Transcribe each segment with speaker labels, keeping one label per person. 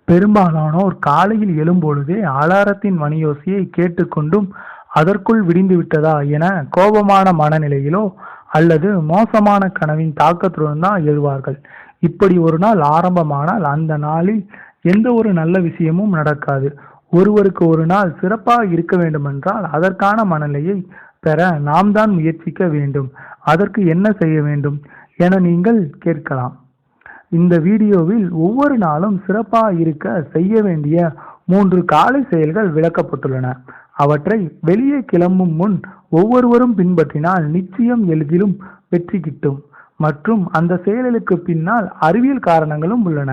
Speaker 1: பெரும்பாலானோர் காலையில் எழும்பொழுதே அலாரத்தின் மணியோசையை கேட்டுக்கொண்டும் அதற்குள் விடிந்து விட்டதா என கோபமான மனநிலையிலோ அல்லது மோசமான கனவின் தாக்கத்துடன் தான் எழுவார்கள். இப்படி ஒரு நாள் ஆரம்பமானால் அந்த நாளில் எந்த ஒரு நல்ல விஷயமும் நடக்காது. ஒருவருக்கு ஒரு நாள் சிறப்பாக இருக்க வேண்டுமென்றால் அதற்கான மனநிலையை பெற நாம் தான் முயற்சிக்க வேண்டும். அதற்கு என்ன செய்ய வேண்டும் என நீங்கள் கேட்கலாம். இந்த வீடியோவில் ஒவ்வொரு நாளும் சிறப்பாக இருக்க செய்ய வேண்டிய 3 காலை செயல்கள் விளக்கப்பட்டுள்ளன. அவற்றை வெளியே கிளம்பும் முன் ஒவ்வொருவரும் பின்பற்றினால் நிச்சயம் எளிதிலும் வெற்றி கிட்டும். மற்றும் அந்த செயலுக்கு பின்னால் அறிவியல் காரணங்களும் உள்ளன.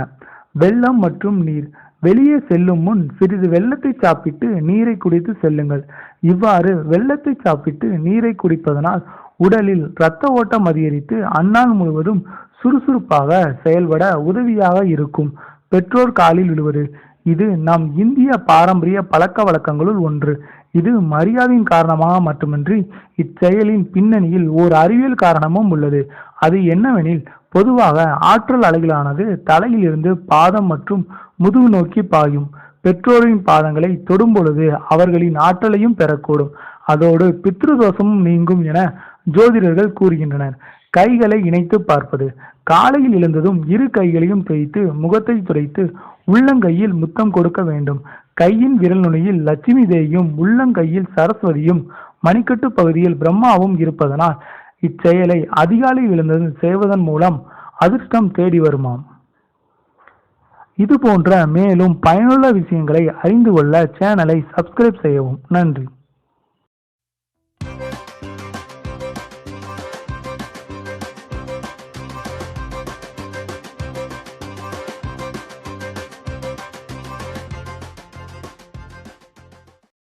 Speaker 1: வெள்ளம் மற்றும் நீர். வெளியே செல்லும் முன் சிறிது வெள்ளத்தை சாப்பிட்டு நீரை குடித்து செல்லுங்கள். இவ்வாறு வெள்ளத்தை சாப்பிட்டு நீரை குடிப்பதனால் உடலில் இரத்த ஓட்டம் அதிகரித்து அந்நாள் முழுவதும் சுறுசுறுப்பாக செயல்பட உதவியாக இருக்கும். பெற்றோர் காலில் விழுவது. இது நம் இந்திய பாரம்பரிய பழக்க வழக்கங்களுள் ஒன்று. இது மரியாதையின் காரணமாக மட்டுமின்றி இச்செயலின் பின்னணியில் ஓர் அறிவியல் காரணமும் உள்ளது. அது என்னவெனில், பொதுவாக ஆற்றல் அலைகளானது தலையில் இருந்து பாதம் மற்றும் முதுகு நோக்கி பாயும். பெற்றோரின் பாதங்களை தொடும் பொழுது அவர்களின் ஆற்றலையும் பெறக்கூடும். அதோடு பித்ருதோஷமும் நீங்கும் என ஜோதிடர்கள் கூறுகின்றனர். கைகளை இணைத்து பார்ப்பது. காலையில் எழுந்ததும் இரு கைகளையும் தேய்த்து முகத்தை துடைத்து உள்ளங்கையில் முத்தம் கொடுக்க வேண்டும். கையின் விரல் நுனியில் லட்சுமி தேவியும் உள்ளங்கையில் சரஸ்வதியும் மணிக்கட்டு பகுதியில் பிரம்மாவும் இருப்பதனால் இச்செயலை அதிகாலை எழுந்தது செய்வதன் மூலம் அதிர்ஷ்டம் தேடி வருமாம். இது போன்ற மேலும் பயனுள்ள விஷயங்களை அறிந்து கொள்ள சேனலை சப்ஸ்கிரைப் செய்யவும். நன்றி.